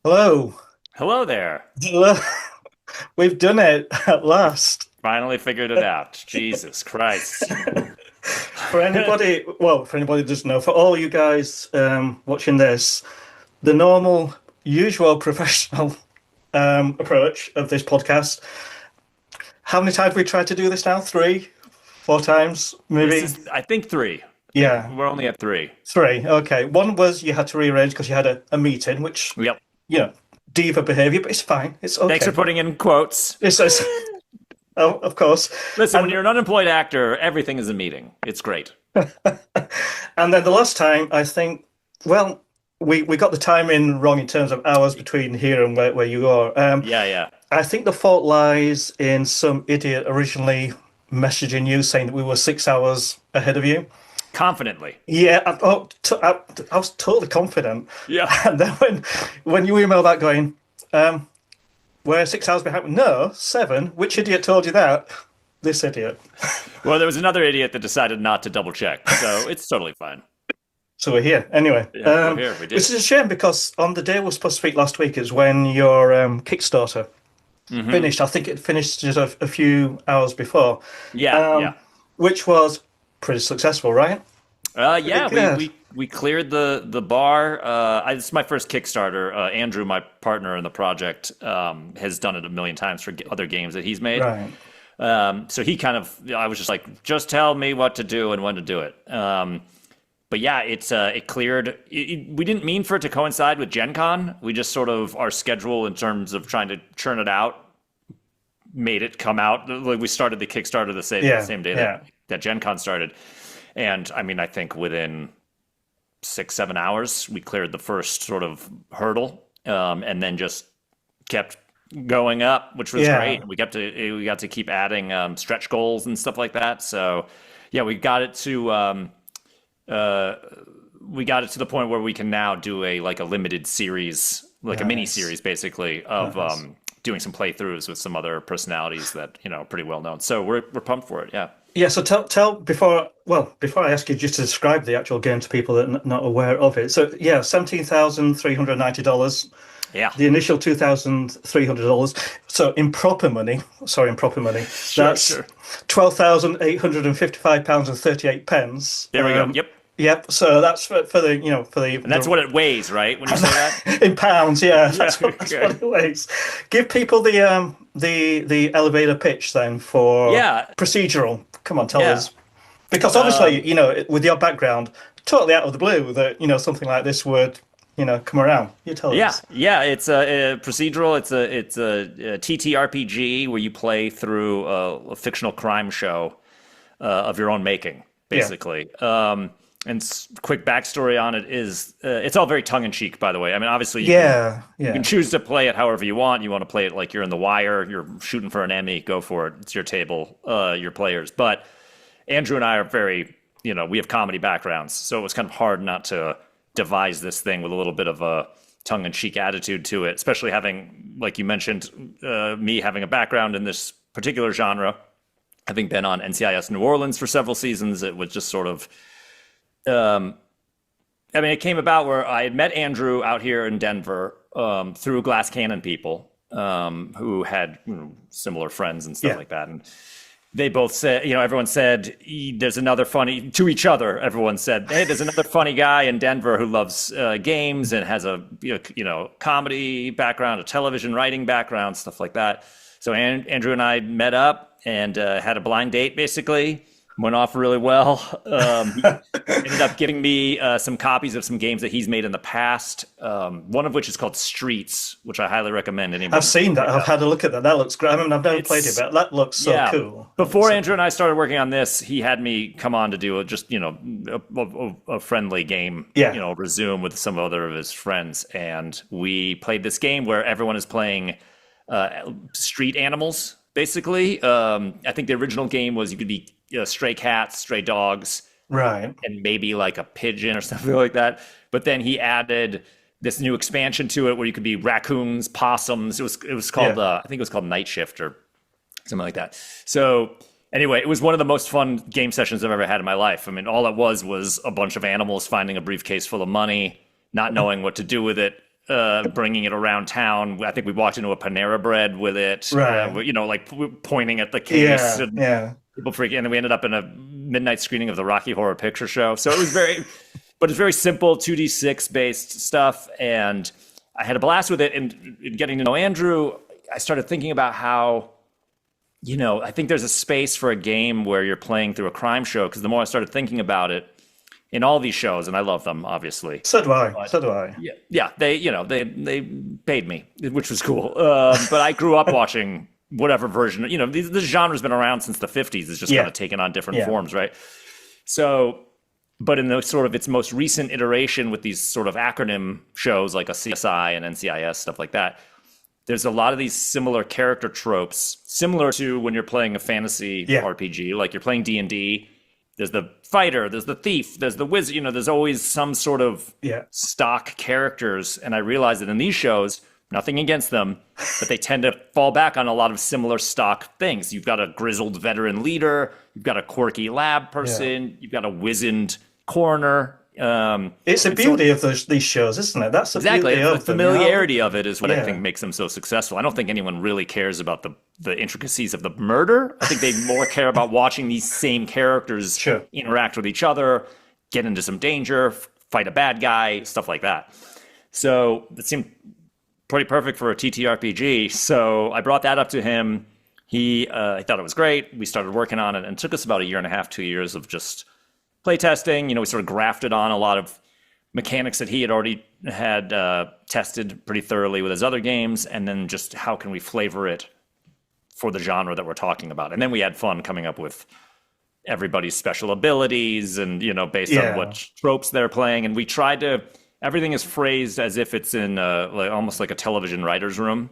Hello. Hello there. Hello. We've done it at last. Finally figured it out. Jesus Christ. For anybody who doesn't know, for all you guys watching this, the normal, usual professional approach of this podcast. How many times have we tried to do this now? Three, four times, This maybe? is, I think, three. I think Yeah, we're only at three. three. Okay. One was you had to rearrange because you had a meeting, which, Yep. you know, diva behavior, but it's fine. It's Thanks for okay. putting in quotes. It's oh, of course. Listen, when And you're an unemployed actor, everything is a meeting. It's great. And then the last time, I think, well, we got the timing wrong in terms of hours between here and where you are. Yeah, yeah. I think the fault lies in some idiot originally messaging you saying that we were 6 hours ahead of you. Confidently. Yeah, I was totally confident. Yeah. And then when you emailed that going, we're 6 hours behind. No, seven. Which idiot told you that? This idiot. Well, there was another idiot that decided not to double check, so it's totally fine. So we're here. Anyway, Yeah, we're here. We did which it. is a shame because on the day we were supposed to speak last week is when your Kickstarter Hmm. finished. I think it finished just a few hours before, Yeah, um, yeah. which was pretty successful, right? Pretty Yeah, we good. we we cleared the bar. This is my first Kickstarter. Andrew, my partner in the project, has done it a million times for other games that he's made. Right. So he kind of, I was just like, just tell me what to do and when to do it. But yeah, it cleared. We didn't mean for it to coincide with Gen Con. We just sort of, our schedule in terms of trying to churn it out made it come out. Like we started the Kickstarter the Yeah. same day Yeah. that Gen Con started. And I mean, I think within 6, 7 hours, we cleared the first sort of hurdle, and then just kept going up, which was Yeah. great. We got to keep adding stretch goals and stuff like that. So yeah, uh, we got it to the point where we can now do a limited series, like a mini Nice. series, basically of Nice. doing some playthroughs with some other personalities that are pretty well known. So we're pumped for it. Yeah. Yeah. So tell before I ask you just to describe the actual game to people that are not aware of it. So yeah, $17,390. Yeah. The initial $2,300. So in proper money, Sure. that's Sure. £12,855 and 38 pence. There we go. Yep. Yep. So that's for the for And that's what it weighs, right? When you say that? in pounds. Yeah, Yeah. that's what Okay. it weighs. Give people the elevator pitch then for Yeah. procedural. Come on, tell Yeah. us because obviously with your background, totally out of the blue that something like this would come around. You tell Yeah, us. yeah, it's a procedural. It's a TTRPG where you play through a fictional crime show of your own making, Yeah. basically. And quick backstory on it is it's all very tongue in cheek, by the way. I mean, obviously Yeah. you can Yeah. choose to play it however you want. You want to play it like you're in The Wire, you're shooting for an Emmy, go for it. It's your table, your players. But Andrew and I are we have comedy backgrounds, so it was kind of hard not to devise this thing with a little bit of a tongue-in-cheek attitude to it, especially having, like you mentioned, me having a background in this particular genre, having been on NCIS New Orleans for several seasons. It was just sort of, I mean, it came about where I had met Andrew out here in Denver through Glass Cannon people who had similar friends and stuff Yeah. like that, and they both said, everyone said, there's another funny, to each other, everyone said, hey, there's another funny guy in Denver who loves games and has a, comedy background, a television writing background, stuff like that. So Andrew and I met up and had a blind date, basically. Went off really well. He ended up giving me some copies of some games that he's made in the past. One of which is called Streets, which I highly recommend I've anyone seen that. pick I've up. had a look at that. That looks great. I mean, I've never played it, It's but that looks so yeah. cool. Before Andrew and I started working on this, he had me come on to do a friendly game, Yeah. resume with some other of his friends, and we played this game where everyone is playing street animals. Basically, I think the original game was you could be stray cats, stray dogs, Right. and maybe like a pigeon or something like that. But then he added this new expansion to it where you could be raccoons, possums. It was called Yeah. I think it was called Night Shift or something like that. So anyway, it was one of the most fun game sessions I've ever had in my life. I mean, all it was a bunch of animals finding a briefcase full of money, not knowing what to do with it. bringing it around town. I think we walked into a Panera Bread with it, Right. like pointing at the case. And Yeah. people freaking, and then we ended up in a midnight screening of the Rocky Horror Picture Show. So it was but it's very simple 2d6 based stuff. And I had a blast with it. And in getting to know Andrew, I started thinking about how, I think there's a space for a game where you're playing through a crime show. Because the more I started thinking about it, in all these shows, and I love them, obviously. So do I. So do I. Yeah. They paid me, which was cool. But I grew up watching whatever version. This genre's been around since the 50s. It's just kind of taken on different forms, right? So, but in the sort of its most recent iteration with these sort of acronym shows like a CSI and NCIS, stuff like that, there's a lot of these similar character tropes, similar to when you're playing a fantasy RPG, like you're playing D&D. There's the fighter, there's the thief, there's the wizard, there's always some sort of stock characters. And I realize that in these shows, nothing against them, but they tend to fall back on a lot of similar stock things. You've got a grizzled veteran leader, you've got a quirky lab person, you've got a wizened coroner. It's the beauty of these shows, isn't it? That's the beauty of the familiarity of it is what I think makes them so successful. I don't think anyone really cares about the intricacies of the murder. I think they more care about watching these same characters interact with each other, get into some danger, fight a bad guy, stuff like that. So it seemed pretty perfect for a TTRPG. So I brought that up to him. He thought it was great. We started working on it, and it took us about 1.5 2 years of just playtesting. We sort of grafted on a lot of mechanics that he had already had tested pretty thoroughly with his other games, and then just how can we flavor it for the genre that we're talking about. And then we had fun coming up with everybody's special abilities and, based on what tropes they're playing. And we tried to, everything is phrased as if it's in almost like a television writer's room.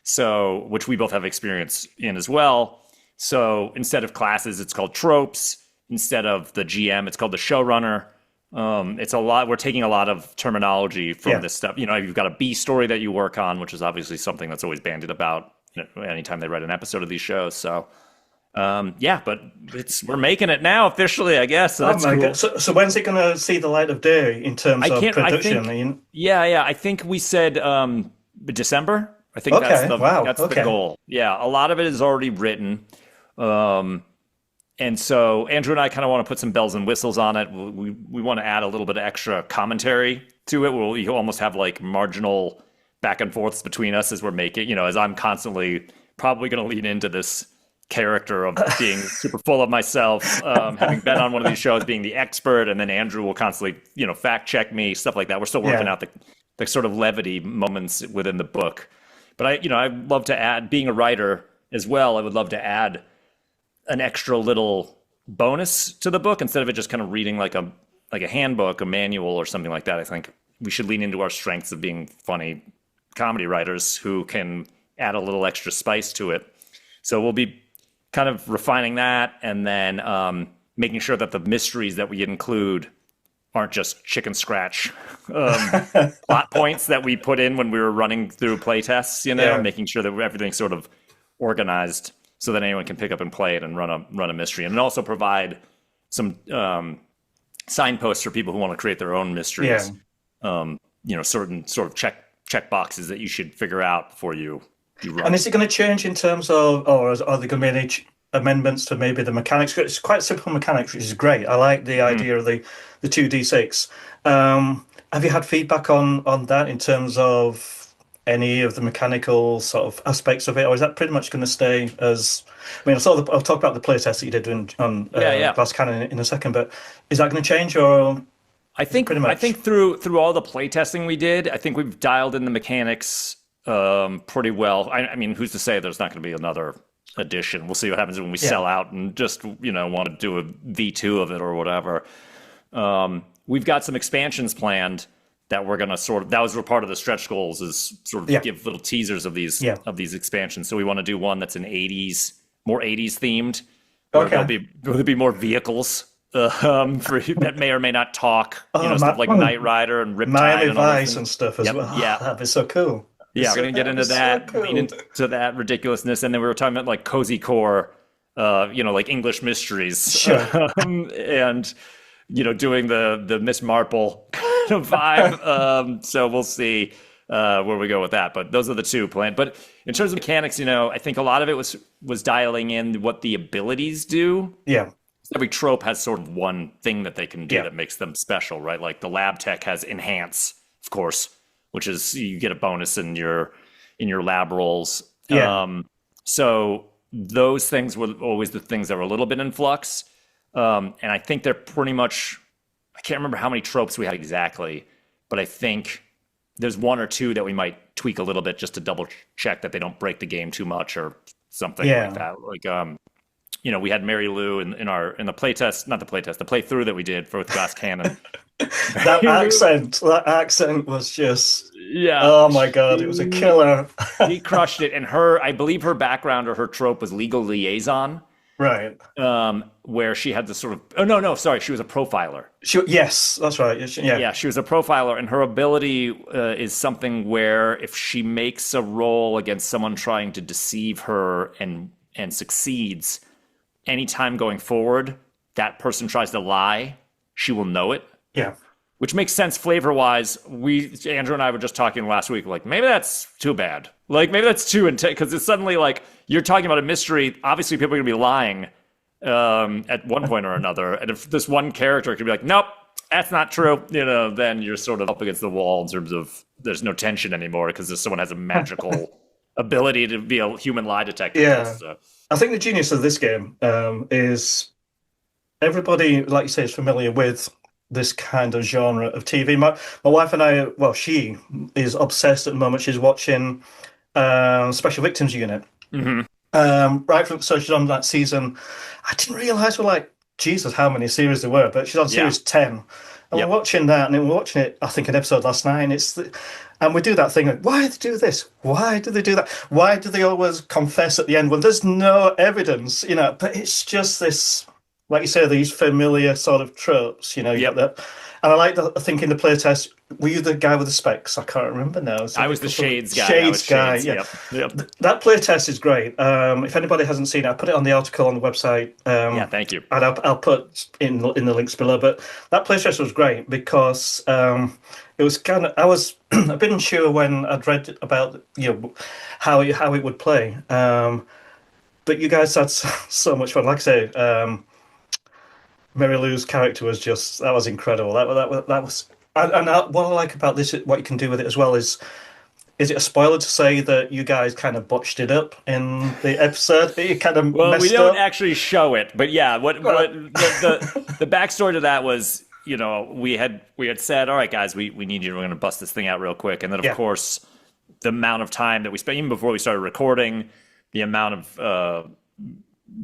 So, which we both have experience in as well. So instead of classes, it's called tropes. Instead of the GM, it's called the showrunner. It's a lot. We're taking a lot of terminology from this stuff. You've got a B story that you work on, which is obviously something that's always bandied about anytime they write an episode of these shows. So, but we're making it now officially, I guess. So that's cool. God. So when's it going to see the light of day in terms of production? I think we said December. I think that's the goal. Yeah, a lot of it is already written. And so Andrew and I kind of want to put some bells and whistles on it. We want to add a little bit of extra commentary to it. You almost have like marginal back and forths between us as we're making, as I'm constantly probably going to lean into this character of being super full of myself, having been on one of these shows, being the expert, and then Andrew will constantly, fact check me, stuff like that. We're still working out the sort of levity moments within the book. But I'd love to add, being a writer as well, I would love to add an extra little bonus to the book instead of it just kind of reading like a handbook, a manual or something like that. I think we should lean into our strengths of being funny comedy writers who can add a little extra spice to it. So we'll be kind of refining that, and then making sure that the mysteries that we include aren't just chicken scratch plot points that we put in when we were running through playtests, making sure that everything's sort of organized so that anyone can pick up and play it and run a mystery, and also provide some signposts for people who want to create their own mysteries. Certain sort of check boxes that you should figure out before you run. And is it going to change in terms of, or are there going to be any amendments to maybe the mechanics? It's quite simple mechanics, which is great. I like the idea of the 2d6. Have you had feedback on that in terms of any of the mechanical sort of aspects of it, or is that pretty much going to stay as? I'll talk about the playtest that you did on Glass Cannon in a second, but is that going to change, or? I think through all the playtesting we did, I think we've dialed in the mechanics pretty well. I mean, who's to say there's not going to be another edition? We'll see what happens when we sell out and just want to do a V2 of it or whatever. We've got some expansions planned that we're going to that was part of the stretch goals, is sort of give little teasers of these expansions. So we want to do one that's more 80s themed. Okay. There'll be more vehicles that may or may not talk. Stuff like Knight Rider and Riptide Miami and Vice and stuff as well. Yeah, that'd be so cool. Yeah, we're going to get into that, lean into that ridiculousness. And then we were talking about like cozy core, like English mysteries. Sure. And, doing the Miss Marple kind of vibe. So we'll see. where we go with that. But those are the two planned. But in terms of mechanics, I think a lot of it was dialing in what the abilities do. Yeah. Every trope has sort of one thing that they can do that makes them special, right? Like the lab tech has enhance, of course, which is you get a bonus in your lab rolls. Yeah. So those things were always the things that were a little bit in flux. And I think they're pretty much, I can't remember how many tropes we had exactly, but I think there's one or two that we might tweak a little bit just to double check that they don't break the game too much or something like that. Like, we had Mary Lou in the playtest, not the playtest, the playthrough that we did for Glass Cannon. that accent was just, oh my God, it was a killer. He crushed it. And I believe her background or her trope was legal liaison. Right. Where she had this sort of, sorry, she was a profiler. Yes, that's right. Yeah, she was a profiler, and her ability is something where if she makes a roll against someone trying to deceive her and succeeds, anytime going forward, that person tries to lie, she will know it. Yeah. Which makes sense flavor-wise. Andrew and I were just talking last week, like, maybe that's too bad. Like, maybe that's too intense, because it's suddenly like, you're talking about a mystery, obviously people are going to be lying at one point or another, and if this one character could be like, nope, that's not true, then you're sort of up against the wall in terms of there's no tension anymore, because someone has a magical ability to be a human lie detector. Yeah. So. I think the genius of this game is everybody, like you say, is familiar with this kind of genre of TV. My wife and I, well, she is obsessed at the moment. She's watching Special Victims Unit. Mm-hmm. Right from, so she's on that season. I didn't realize we're like, Jesus, how many series there were, but she's on series 10. And we're watching that, and we're watching it, I think, an episode last night, and we do that thing like, why do they do this? Why do they do that? Why do they always confess at the end when there's no evidence? But it's just this, like you say, these familiar sort of tropes, Yep. that. And I like that. I think in the playtest, were you the guy with the specs? I can't remember now. I was the Shades guy. Shades guy, yeah. Yep. That playtest is great. If anybody hasn't seen it, I put it on the article on the website. Thank you. And I'll put in the links below. But that playtest was great because it was kind of, I was a bit unsure when I'd read about how it would play. But you guys had so much fun. Like I say, Mary Lou's character was that was incredible. That was, and what I like about this, what you can do with it as well is it a spoiler to say that you guys kind of botched it up in the episode? You kind of well, messed we don't up. actually show it, but yeah, what the backstory to that was, we had said, all right, guys, we need you. We're going to bust this thing out real quick, and then of course, the amount of time that we spent, even before we started recording, the amount of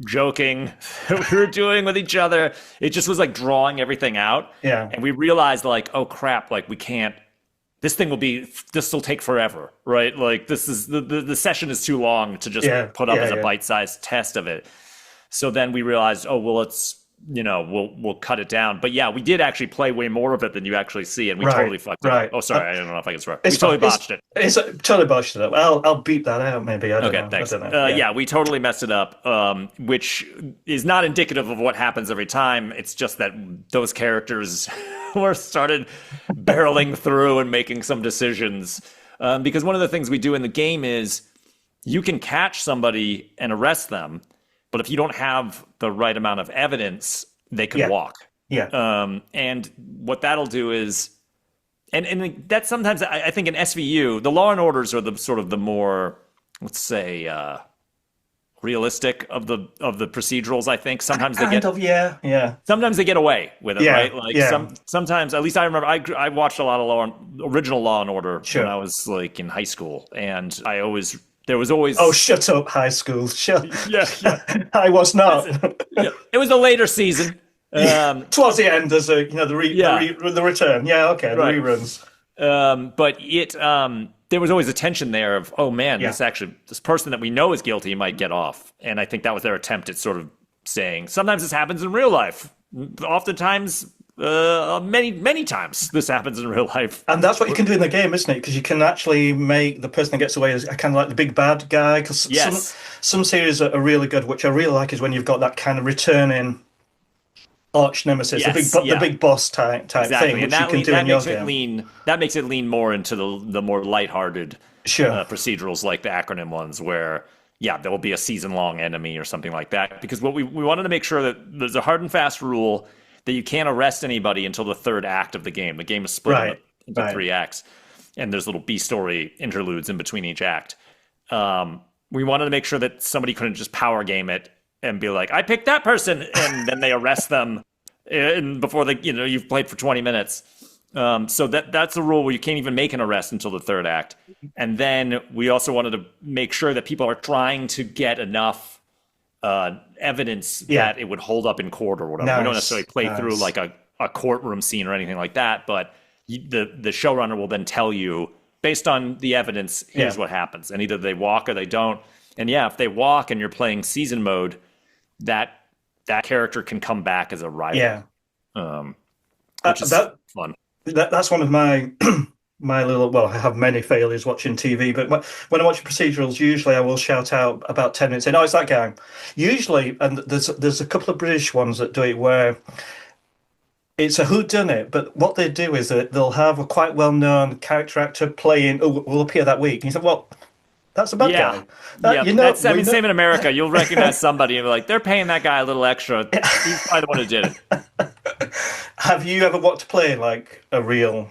joking that we were doing with each other, it just was like drawing everything out. Yeah. And we realized, like, oh crap, like we can't, this will take forever, right? Like this is the session is too long to just put up as a bite-sized test of it. So then we realized, oh well, let's we'll cut it down. But yeah, we did actually play way more of it than you actually see, and we totally fucked it up. Oh, sorry, I don't know if I can swear. We totally botched it. It's totally botched it up. I'll beep that out maybe. I don't know. Thanks. I don't know. Yeah, we totally messed it up, which is not indicative of what happens every time. It's just that those characters started barreling through and making some decisions. Because one of the things we do in the game is you can catch somebody and arrest them, but if you don't have the right amount of evidence, they could walk. Yeah. And what that'll do is, and that's sometimes, I think in SVU, the Law and Orders are the sort of the more, let's say, realistic of the procedurals. I think sometimes sometimes they get away with it, right? Like sometimes, at least I remember, I watched a lot of original Law and Order when I was like in high school, and there was always... Oh, shut up, high school. Shut. Yeah. I was not. It was a later season. Towards the end, there's the return. Yeah, okay, right. The reruns. But there was always a tension there of, oh man, this person that we know is guilty might get off. And I think that was their attempt at sort of saying, sometimes this happens in real life. Oftentimes, many times this happens in real life. And that's what you can do in the game, isn't it? Because you can actually make the person that gets away as kind of like the big bad guy. Because some series are really good, which I really like, is when you've got that kind of returning arch nemesis, Yes, the big boss type exactly, thing, and which you can do in your game. that makes it lean more into the more lighthearted Sure. procedurals like the acronym ones, where yeah, there will be a season-long enemy or something like that. Because what we wanted to make sure that there's a hard and fast rule that you can't arrest anybody until the third act of the game. The game is split into three acts, and there's little B-story interludes in between each act. We wanted to make sure that somebody couldn't just power game it and be like, I picked that person, and then they arrest them before you've played for 20 minutes. So that's a rule where you can't even make an arrest until the third act. And then we also wanted to make sure that people are trying to get enough evidence that it would hold up in court or whatever. We don't necessarily play through like a courtroom scene or anything like that, but the showrunner will then tell you, based on the evidence, here's what happens. And either they walk or they don't. And yeah, if they walk and you're playing season mode, that character can come back as a rival. Which is fun. That's one of my my little, well, I have many failures watching TV, but when I watch procedurals, usually I will shout out about 10 minutes in, oh, it's that guy. Usually, and there's a couple of British ones that do it where it's a whodunit, but what they do is that they'll have a quite well-known character actor playing, will appear that week. And you think, well, that's a bad guy. Same in America. You'll recognize somebody and be like, they're paying that guy a little extra. He's probably the one who did it. Have you ever watched play like a real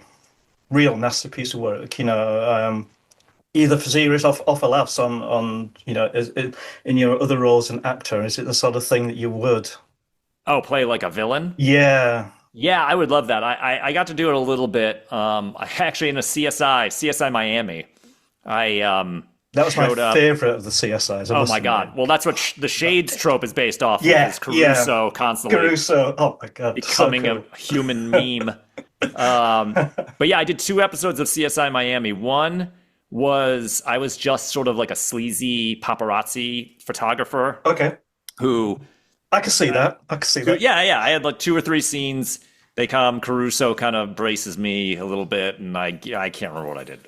nasty piece of work? Either for serious or for laughs on in your other roles as an actor. Is it the sort of thing that you would? Oh, play like a villain? Yeah. Yeah, I would love that. I got to do it a little bit. I actually in a CSI Miami. That was my favorite of the CSIs. Oh my God! Well, that's what the Shades trope is based off of. Is Caruso constantly oh my God, becoming a human meme. But yeah, I did 2 episodes of CSI Miami. One was I was just sort of like a sleazy paparazzi photographer. Okay. Who I can see that. Yeah. I had like 2 or 3 scenes. They come, Caruso kind of braces me a little bit, and I can't remember what I did.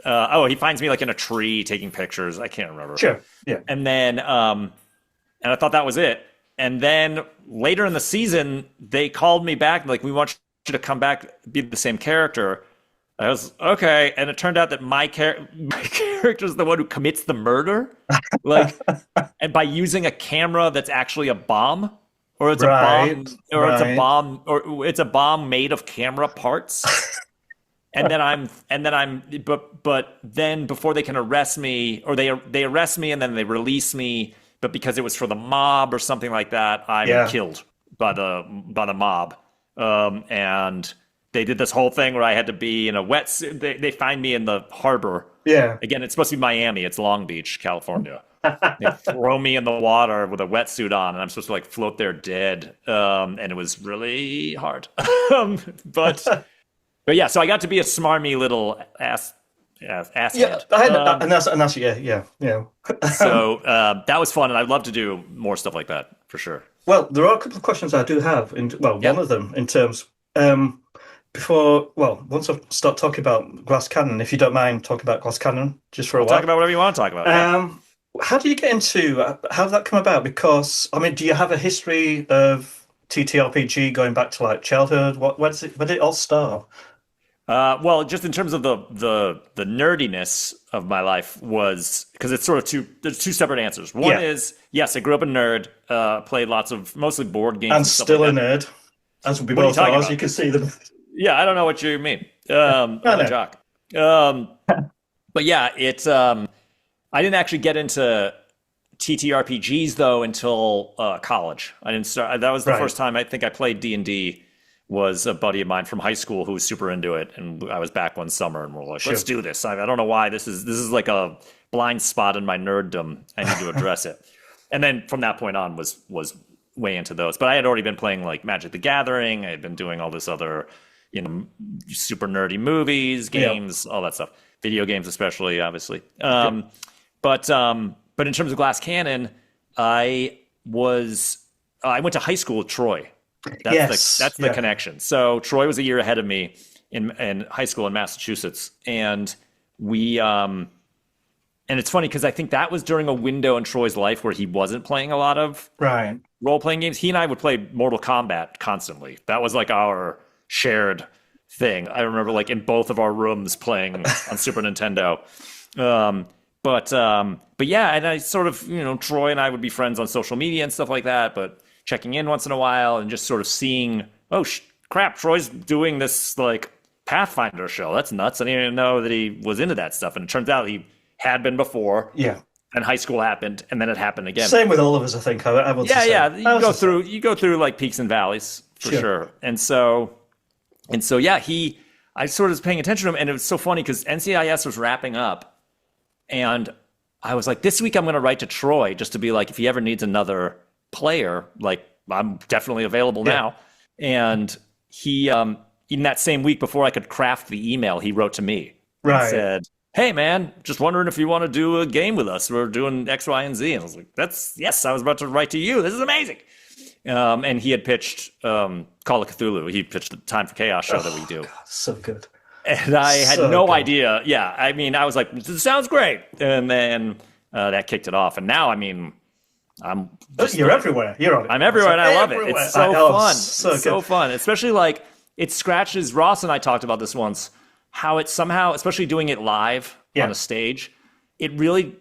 He finds me like in a tree taking pictures. I can't remember. Sure, yeah. And then, and I thought that was it. And then later in the season, they called me back, like, we want you to come back, be the same character. I was, okay. And it turned out that my character is the one who commits the murder. Like, and by using a camera that's actually a bomb. Or it's a bomb, or it's a bomb made of camera parts. and then before they can arrest me, or they arrest me and then they release me, but because it was for the mob or something like that, I'm killed by the mob. And they did this whole thing where I had to be in a wetsuit. They find me in the harbor. Yeah. Again, it's supposed to be Miami. It's Long Beach, California. They throw me in the water with a wetsuit on, and I'm supposed to like float there dead. And it was really hard. But yeah, so I got to be a smarmy little ass Yeah, head. and that's yeah. So that was fun, and I'd love to do more stuff like that for sure. Well, there are a couple of questions I do have. One of them in terms once I start talking about Glass Cannon, if you don't mind talking about Glass Cannon just for a while. Talk about whatever you want to talk about. How do you get into? How did that come about? Because I mean, do you have a history of TTRPG going back to like childhood? Where did it all start? Well, just in terms of the nerdiness of my life was because it's sort of there's 2 separate answers. One is yes, I grew up a nerd, played lots of mostly board games, and still a nerd, as we both are, as you can see them. Yeah, I don't know what you mean. I'm a jock. But yeah, it's I didn't actually get into TTRPGs though until college. I didn't start. That was the first time I think I played D&D. Was a buddy of mine from high school who was super into it, and I was back one summer, and we're like, "Let's do this." I don't know why this is like a blind spot in my nerddom. I need to address it. And then from that point on was way into those. But I had already been playing like Magic the Gathering. I had been doing all this other, super nerdy movies, games, all that stuff, video games especially, obviously. But in terms of Glass Cannon, I went to high school at Troy. That's the connection. So Troy was a year ahead of me in high school in Massachusetts, and we And it's funny because I think that was during a window in Troy's life where he wasn't playing a lot of Right. role-playing games. He and I would play Mortal Kombat constantly. That was like our shared thing. I remember like in both of our rooms playing on Super Nintendo. But yeah, and I sort of, Troy and I would be friends on social media and stuff like that, but checking in once in a while and just sort of seeing, oh crap, Troy's doing this like Pathfinder show. That's nuts. I didn't even know that he was into that stuff. And it turns out he had been before. Yeah. And high school happened, and then it happened again. Same with all of us, I think. I would say. Yeah. You go through like peaks and valleys for sure. And so yeah, I sort of was paying attention to him, and it was so funny because NCIS was wrapping up, and I was like, this week I'm going to write to Troy just to be like, if he ever needs another player, like I'm definitely available now. And he, in that same week before I could craft the email, he wrote to me and said, hey man, just wondering if you want to do a game with us. We're doing X, Y, and Z. And I was like, yes, I was about to write to you. This is amazing. And he had pitched Call of Cthulhu. He pitched the Time for Chaos show that we do. God, so good. And I had no idea. Yeah, I mean, I was like, this sounds great. And then that kicked it off. And now, I mean, you're everywhere. You're on it. I'm everywhere, and I love it. It's so fun. So fun. Especially like, it scratches, Ross and I talked about this once, how it somehow, especially doing it live on a stage, it really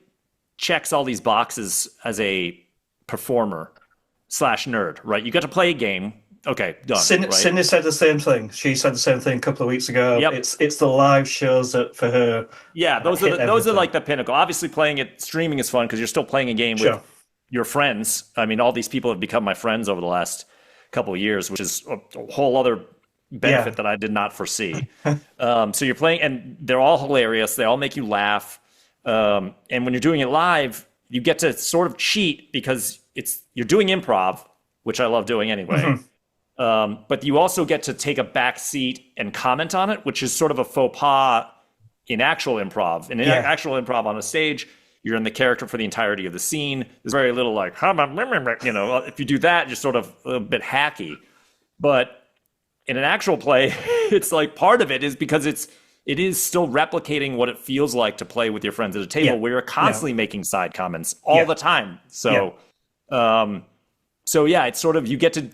checks all these boxes as a performer / nerd, right? You got to play a game. Okay, done. Cindy said the same thing. She said the same thing a couple of weeks ago. Yep. It's the live shows that for her. Yeah, those are like the pinnacle. Obviously, streaming is fun because you're still playing a game with your friends. I mean, all these people have become my friends over the last couple of years, which is a whole other benefit that I did not foresee. So you're playing, and they're all hilarious. They all make you laugh. And when you're doing it live, you get to sort of cheat because you're doing improv, which I love doing anyway. But you also get to take a back seat and comment on it, which is sort of a faux pas in actual improv. In actual improv on a stage, you're in the character for the entirety of the scene. There's very little like, if you do that, you're sort of a bit hacky. But in an actual play, it's like part of it is because it is still replicating what it feels like to play with your friends at a table where you're constantly making side comments all the time. So, it's sort of, you get to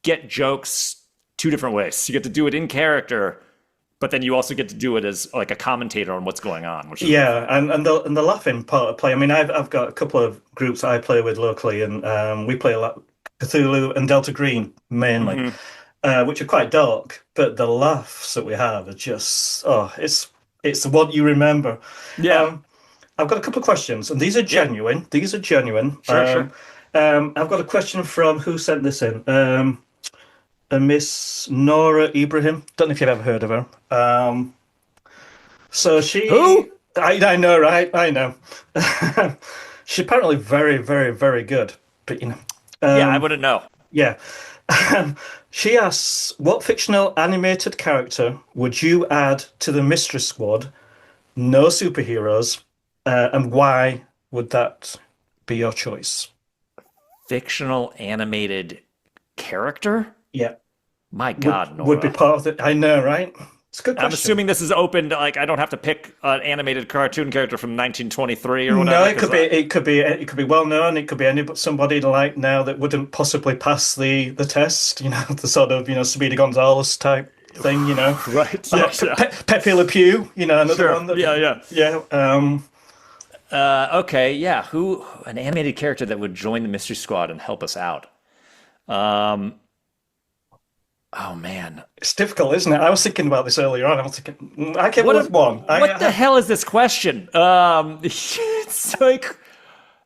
get jokes two different ways. You get to do it in character, but then you also get to do it as like a commentator on what's going on. Which is and the laughing part of play. I mean, I've got a couple of groups I play with locally, and we play a lot Cthulhu and Delta Green mainly. Which are quite dark, but the laughs that we have are just it's what you remember. Yeah. I've got a couple of questions, and these are genuine. These are genuine. Sure. I've got a question from who sent this in. A Miss Nora Ibrahim. Don't know if you've ever heard of her. So she. Who? I know, right? I know. She's apparently very, very, very good, but I wouldn't know. Yeah. She asks, what fictional animated character would you add to the Mystery Squad? No superheroes. And why would that be your choice? Fictional animated character? Yeah. My God, would be part of it. I know, right? It's a good question. I'm assuming this is open to, like, I don't have to pick an animated cartoon character from 1923 or whatever. No, it could be well known. It could be somebody like now that wouldn't possibly pass the test. The sort of Speedy Gonzales type thing. Right. Pepe Le Pew. Another one. Okay. Yeah. Who an animated character that would join the Mystery Squad and help us out? Oh man, it's difficult, isn't it? I was thinking about this earlier on. I was thinking, I came up with one. What the hell is this question? It's like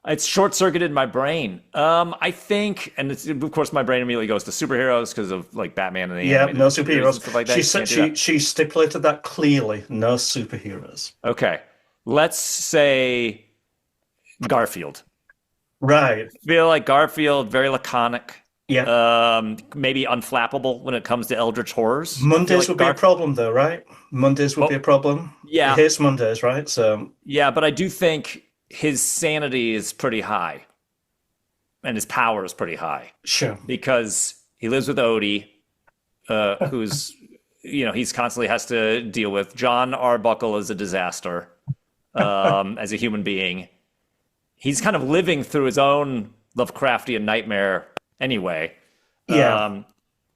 it's short-circuited my brain. I think, and of course, my brain immediately goes to superheroes because of like Batman and the no superheroes. Stuff like that. She stipulated that clearly. No superheroes. Okay, let's say Garfield. Right. I feel like Garfield, very laconic. Yeah. Maybe unflappable when it comes to eldritch horrors. Mondays would be a problem, though, right? Mondays would be a problem. Yeah. He hates Mondays, right? So. Yeah, but I do think his sanity is pretty high, and his power is pretty high. Sure. Because he lives with Odie, who's he's constantly has to deal with. John Arbuckle is a disaster. as a human being. He's kind of living through his own Lovecraftian nightmare anyway. Yeah,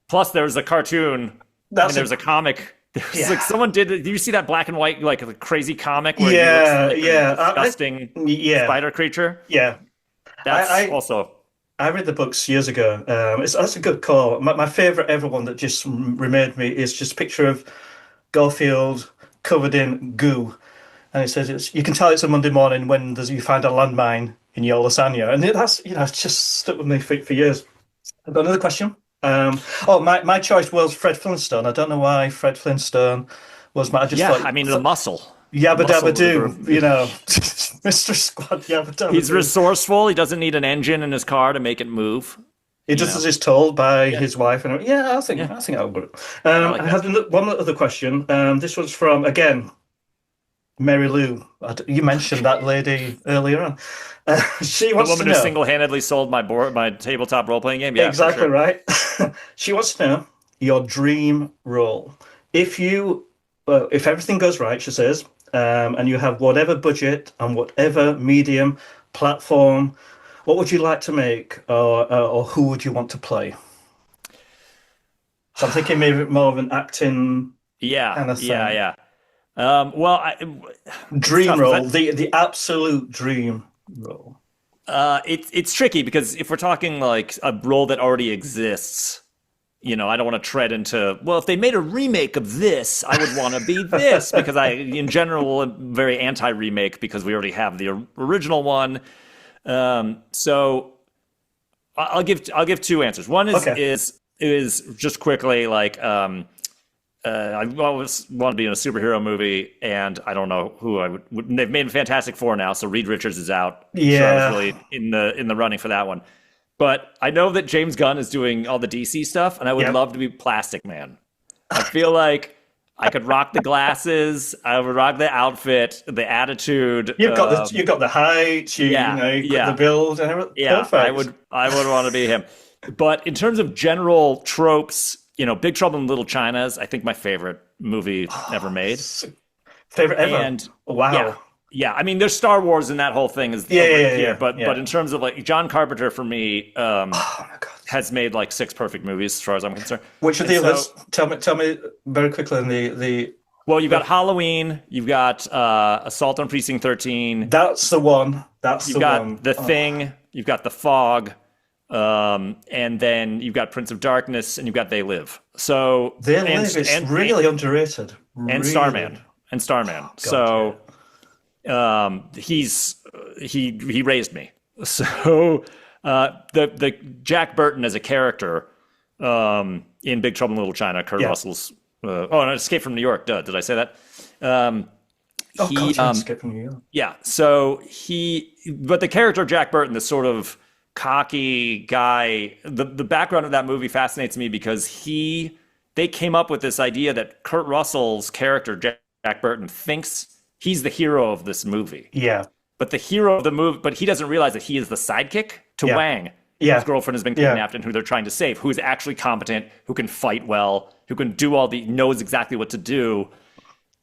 Plus, there's a cartoon. There's a comic. There's like someone did you see that black and white like a crazy comic where he looks like a disgusting spider creature? Yeah, That's also. I read the books years ago. That's a good call. My favorite ever one that just remade me is just a picture of Garfield covered in goo, and it says you can tell it's a Monday morning when you find a landmine in your lasagna, and that's it's just stuck with me for years. I've got another question. My choice was Fred Flintstone. I don't know why Fred Flintstone was my. I just thought, I mean the muscle. Yabba dabba do, Mr. Squad Yabba dabba. He's resourceful. He doesn't need an engine in his car to make it move. He just as he's told by his wife, and I think I'll do it. I had one other question. This was from again Mary Lou. You mentioned that lady earlier on. She wants the woman to know, who single-handedly sold my tabletop role-playing game. Yeah, exactly sure. right. She wants to know your dream role. If everything goes right, she says, and you have whatever budget and whatever medium platform, what would you like to make, or who would you want to play? So I'm thinking maybe more of an acting kind of thing. Yeah. Dream role, the absolute dream role. It's tricky because if we're talking like a role that already exists, I don't want to tread into, well, if they made a remake of this, I would want to be this because in general, am very anti-remake because we already have the original one. So I'll give two answers. One is just quickly like, I always want to be in a superhero movie, and I don't know who I would. They've made Fantastic Four now, so Reed Richards is out. Yeah, so I was really in the running for that one. But I know that James Gunn is doing all the DC stuff, and I would love to be Plastic Man. I feel like I could rock the glasses, I would rock the outfit, the attitude. You've got the height, you've got the build, and everything. Yeah, perfect. I would want to be him. But in terms of general tropes, Big Trouble in Little China is, I think, my favorite movie ever made. Favorite ever? And wow. Yeah. I mean, there's Star Wars and that whole thing is here. But in terms of like John Carpenter, for me, has made like 6 perfect movies as far as I'm concerned. Which are the others? Tell me very quickly. Well, you've got Halloween. You've got Assault on Precinct 13. That's the one. You've got The Thing. You've got The Fog. And then you've got Prince of Darkness, and you've got They Live. So They Live is really underrated. And Starman. So he raised me. So the Jack Burton as a character in Big Trouble in Little China, Kurt Russell's Escape from New York. Did I say that? Escape from New York. Yeah. So but the character of Jack Burton, this sort of cocky guy, the background of that movie fascinates me because they came up with this idea that Kurt Russell's character, Jack Burton, thinks he's the hero of this movie. Yeah. But the hero of the movie, but he doesn't realize that he is the sidekick to Wang, whose girlfriend has been kidnapped and who they're trying to save, who is actually competent, who can fight well, who can do knows exactly what to do.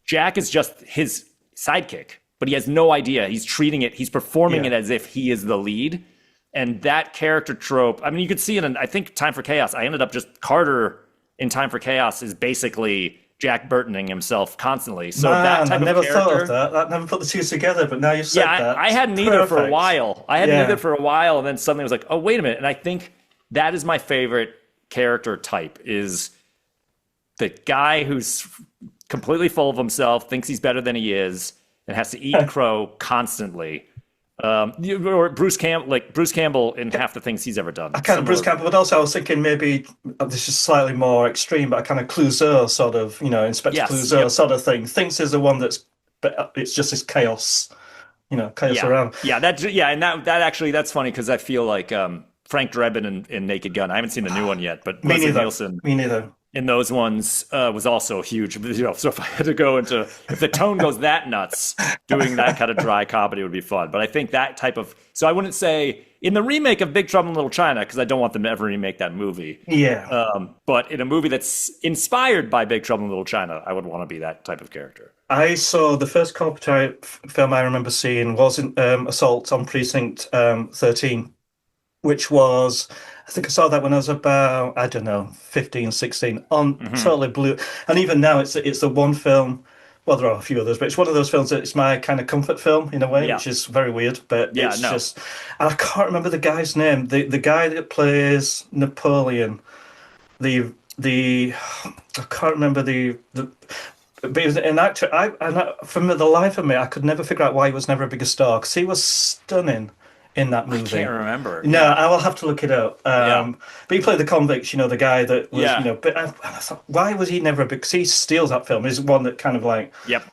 Jack is just his sidekick, but he has no idea. He's performing it as if he is the lead. And that character trope, I mean, you could see it in, I think, Time for Chaos. I ended up Carter in Time for Chaos is basically Jack Burtoning himself constantly. So that type I never of character, thought of that. I never put the two together, but now you've said that. I hadn't either for a while. And then suddenly I was like, oh, wait a minute. And I think that is my favorite character type, is the guy who's completely full of himself, thinks he's better than he is, and has to eat crow constantly. Or Bruce Campbell in half the things he's ever done. Bruce Campbell, but also I was thinking maybe this is slightly more extreme, but a kind of Clouseau sort of, Inspector Clouseau sort of thing. Thinks is the one but it's just this chaos, around. Yeah, and that actually, that's funny because I feel like Frank Drebin in Naked Gun. I haven't seen the new one yet, but Me Leslie neither. Nielsen. Me neither. in those ones was also huge. So if I had to go into, if the tone goes that nuts, doing that kind of dry comedy would be fun. But I think that type of, so I wouldn't say in the remake of Big Trouble in Little China, because I don't want them to ever remake that movie. Yeah. But in a movie that's inspired by Big Trouble in Little China, I would want to be that type of character. I saw the first Carpenter film I remember seeing was Assault on Precinct 13, which was, I think I saw that when I was about, I don't know, 15, 16, on totally blew. And even now, it's the one film, well, there are a few others, but it's one of those films that it's my kind of comfort film in a way, Yeah. which is very weird, but Yeah, it's no. just, and I can't remember the guy's name, the guy that plays Napoleon, the I can't remember the but he was an actor. From the life of me, I could never figure out why he was never a bigger star because he was stunning in that movie. I can't remember. No, I will have to look it up. Yeah. But he played the convict, the guy that was, Yeah. But I thought, why was he never a big? Because he steals that film. He's one that kind of like Yep.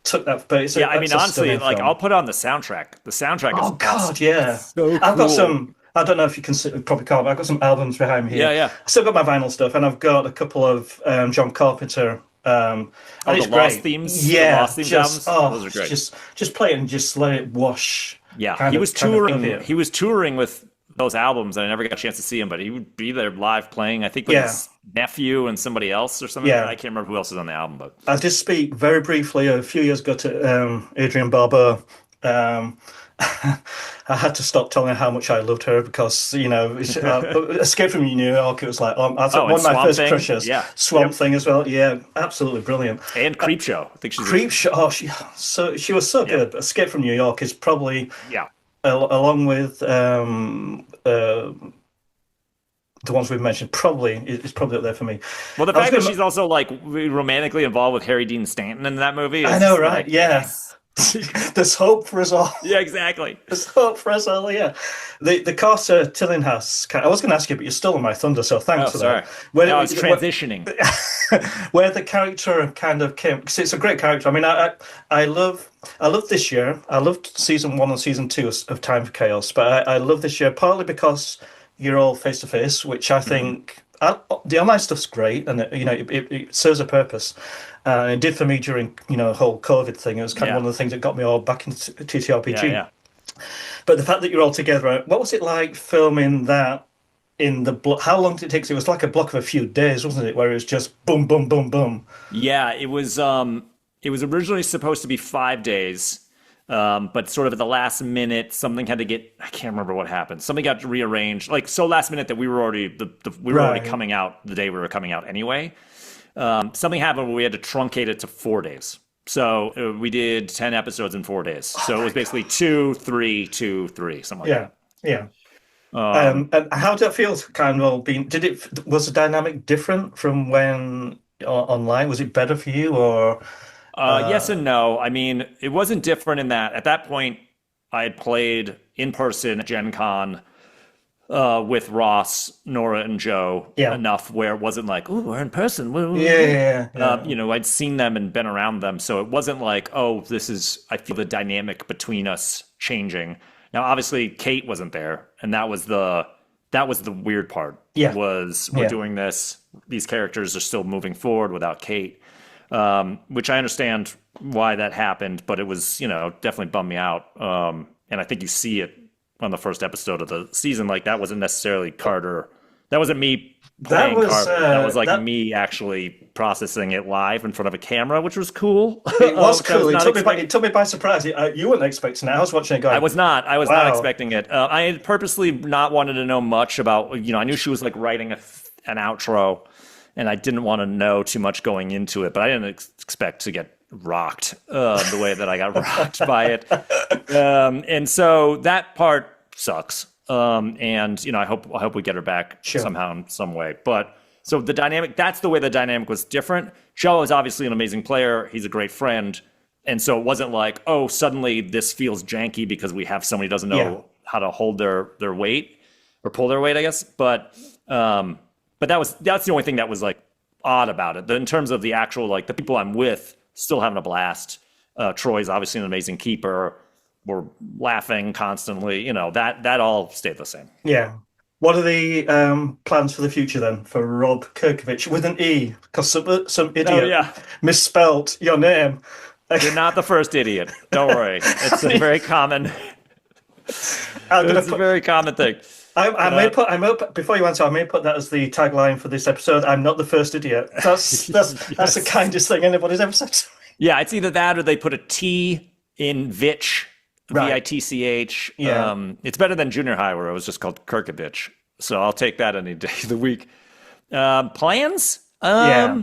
took that. But Yeah, I mean, that's a honestly, stunning like film. I'll put on the soundtrack. The soundtrack is Oh God, yeah. so I've got cool. some. I don't know if you can probably can't. But I've got some albums behind me here. Yeah, yeah. I still got my vinyl stuff, and I've got a couple of John Carpenter. And the it's Lost great. themes, Yeah, the Lost themes just albums. Those are great. Just play it and just let it wash. Yeah, he was touring. He was touring with those albums, and I never got a chance to see him. But he would be there live playing. I think with his nephew and somebody else or something. Yeah. I can't remember who else is on the album. But I did speak very briefly a few years ago to Adrienne Barbeau. I had to stop telling her how much I loved her because Escape from New York. It was like I thought one of my Swamp first Thing? crushes. Yeah. Swamp Thing as well. Yeah, absolutely brilliant. and Creepshow. I think she's Creepshow. Oh, she was so good. Escape from New York is probably yeah. along with the ones we've mentioned, probably is probably up there for me. Well, the fact that she's also like romantically involved with Harry Dean Stanton in that movie. I know, right? Like, Yeah. There's hope for us all. Yeah, exactly. There's hope for us all. Yeah. The Carter Tillinghast. I was going to ask you, but you're still on my thunder, so thanks for sorry. that. Where No, it's transitioning. where the character kind of came, because it's a great character. I mean, I love this year. I loved season 1 and season 2 of Time for Chaos, but I love this year partly because you're all face to face, which I think the online stuff's great, and it serves a purpose. It did for me during the whole COVID thing. It was kind of one of the things that got me all back into TTRPG. Yeah. But the fact that you're all together, what was it like filming that in the block? How long did it take? It was like a block of a few days, wasn't it? Where it was just boom, boom, boom, boom. Yeah, it was originally supposed to be 5 days. But sort of at the last minute, something had to I can't remember what happened. Something got rearranged, like so last minute that we were already already coming out the day we were coming out anyway. Something happened where we had to truncate it to 4 days. So we did 10 episodes in 4 days. So it was basically 2, 3, 2, 3, something like that. Yeah. And how did it feel? Kind of being? Was the dynamic different from when online? Was it better for you or? Yes and no. I mean, it wasn't different in that at that point I had played in person at Gen Con with Ross, Nora, and Joe enough where it wasn't like, oh, we're in person. Yeah. I'd seen them and been around them. So it wasn't like, oh, I feel the dynamic between us changing. Now, obviously, Kate wasn't there. And that was the weird part. Yeah. We're doing this. These characters are still moving forward without Kate. Which I understand why that happened, but it was, definitely bummed me out. And I think you see it on the first episode of the season. Like that wasn't necessarily Carter. That wasn't me playing Carter. That was like me actually processing it live in front of a camera, which was cool. It was cool. It took me by surprise. You weren't expecting it. I was watching it going. I was not expecting it. I had purposely not wanted to know much about, I knew she was like writing an outro. And I didn't want to know too much going into it, but I didn't expect to get rocked the way that I got rocked by it. And so that part sucks. And I hope we get her back somehow in some way. But so that's the way the dynamic was different. Joe is obviously an amazing player. He's a great friend. And so it wasn't like, oh, suddenly this feels janky because we have somebody who doesn't know how to hold their weight or pull their weight, I guess. But that's the only thing that was like odd about it. In terms of the actual, like the people I'm with still having a blast. Troy's obviously an amazing keeper. We're laughing constantly. That all stayed the same. Yeah. What are the plans for the future then for Rob Kerkovich with an E? Because some Oh idiot yeah, misspelt your name. you're not the first idiot. Don't worry. It's a very common. I'm gonna It's a put. very common thing. I may put before you answer. I may put that as the tagline for this episode. I'm not the first idiot. That's the Yes. kindest thing anybody's ever said to me. Yeah, it's either that or they put a T in Vitch, Right. Vitch. Yeah. It's better than junior high where it was just called Kirkovich. So I'll take that any day of the week. Plans? Yeah.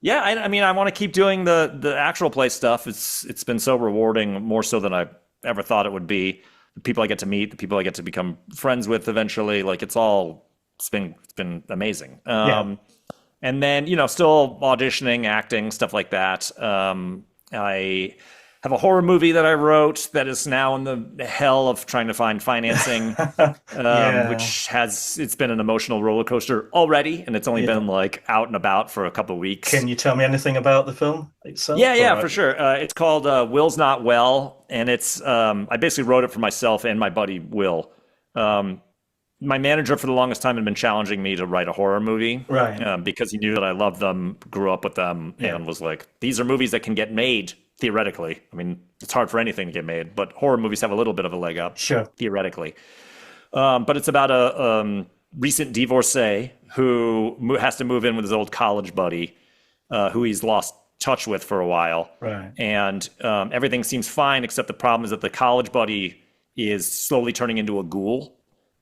Yeah, I mean, I want to keep doing the actual play stuff. It's been so rewarding, more so than I ever thought it would be. The people I get to meet, the people I get to become friends with eventually, like it's been amazing. Yeah. And then, still auditioning, acting, stuff like that. I have a horror movie that I wrote that is now in the hell of trying to find financing, Yeah. it's been an emotional roller coaster already, and it's only been like out and about for a couple of weeks. Can you tell me anything about the film itself? Yeah, for sure. It's called Will's Not Well, and it's I basically wrote it for myself and my buddy Will. My manager for the longest time had been challenging me to write a horror movie, Right. because he knew that I loved them, grew up with them, and was like, these are movies that can get made theoretically. I mean, it's hard for anything to get made, but horror movies have a little bit of a leg up, Sure. theoretically. But it's about a recent divorcee who has to move in with his old college buddy, who he's lost touch with for a while. Right. And everything seems fine, except the problem is that the college buddy is slowly turning into a ghoul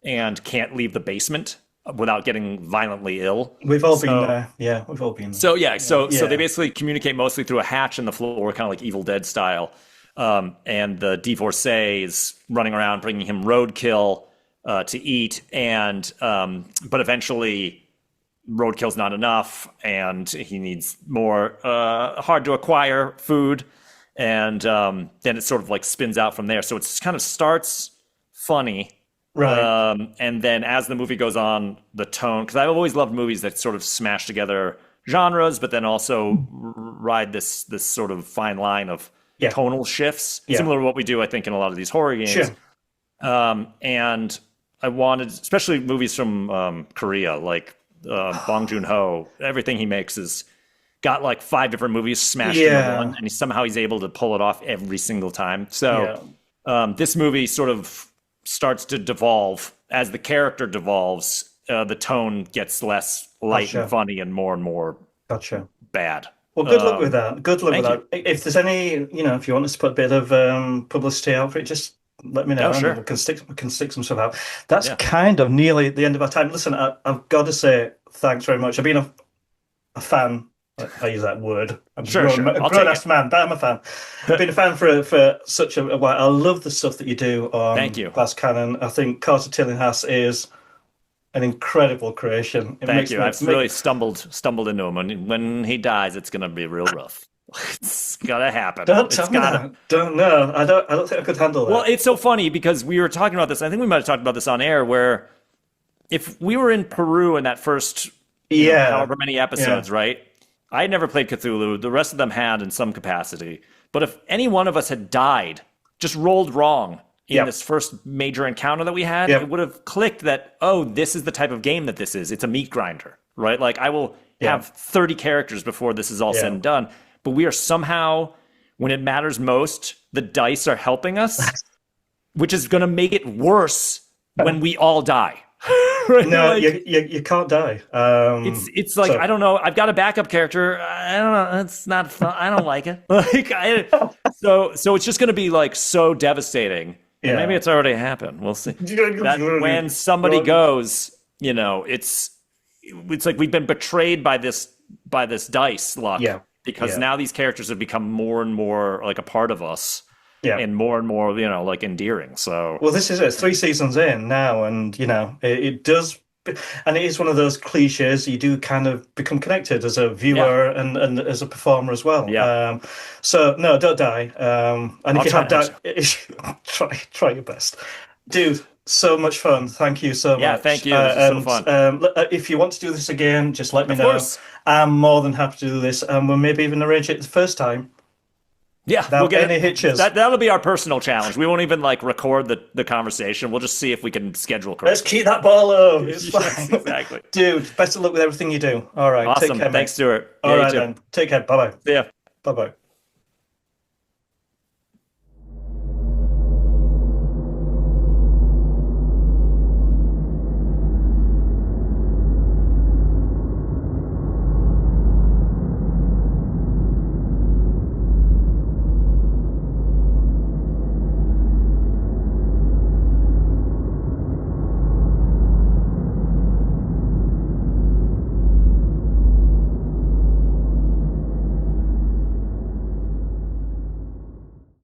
and can't leave the basement without getting violently ill. We've all been there. Yeah, we've all been there. So Yeah. they basically communicate mostly through a hatch in the floor, kind of like Evil Dead style. And the divorcee is running around bringing him roadkill to eat, and but eventually roadkill's not enough, and he needs more hard to acquire food, and then it sort of like spins out from there. So it kind of starts funny. Right. And then as the movie goes on, the tone, because I've always loved movies that sort of smash together genres, but then also ride this sort of fine line of tonal shifts, similar to what we do, I think, in a lot of these horror games. Sure. And I wanted, especially movies from Korea, like Bong Joon-ho, everything he makes is got like 5 different movies smashed into one, and somehow he's able to pull it off every single time. So this movie sort of starts to devolve as the character devolves. The tone gets less light and funny and more Gotcha. bad. Well, good luck with that. Good luck with thank that. If there's any, if you want us to put a bit of publicity out for it, just let me know. Oh, sure. And we can stick some stuff out. That's kind of nearly the end of our time. Listen, I've got to say thanks very much. I've been a fan. I use that word. I'm Sure. a grown-ass man, but I'm a fan. I've been a fan for such a while. I love the stuff that you do on Thank you. Glass Cannon. I think Carter Tillinghast is an incredible creation. Thank you. I've really stumbled into him. When he dies, it's going to be real rough. It's gotta happen. Don't tell me that. Don't know. I don't think I could handle that. Well, it's so funny because we were talking about this. I think we might have talked about this on air. Where if we were in Peru in that first, however many episodes, right? I had never played Cthulhu. The rest of them had in some capacity. But if any one of us had died, just rolled wrong in this first major encounter that we had, it would have clicked that, oh, this is the type of game that this is. It's a meat grinder, right? Like I will have 30 characters before this is all said and done. But we are somehow, when it matters most, the dice are helping us, which is going to make it worse when we all die. Right? No, like, you can't die. It's like, I don't know. I've got a backup character. I don't know. It's not fun. I don't like it. So it's just going to be like so devastating. And maybe it's already happened. We'll see. That when somebody goes, it's like we've been betrayed by this dice luck. Yeah. Because now these characters have become more and more like a part of us. Yeah. And more, like endearing. So this is it. It's 3 seasons in now, and it does, and it is one of those cliches. You do kind of become connected as a viewer and as a performer as well. Yeah. So no, don't die. And if you have died, try your best, dude. So much fun. Thank you so much. Yeah, thank you. This was so fun. If you want to do this again, just let me Of know. course. I'm more than happy to do this, and we'll maybe even arrange it the first time. Yeah, Without any hitches. That'll be our personal challenge. We won't even like record the conversation. We'll just see if we can schedule correctly. Let's keep that ball low. It's Yes, fine. exactly. Dude, best of luck with everything you do. All right. Awesome. Take care, Thanks, mate. Stuart. All Yeah, you right, too. then. Take care. Bye-bye. See ya. Bye-bye.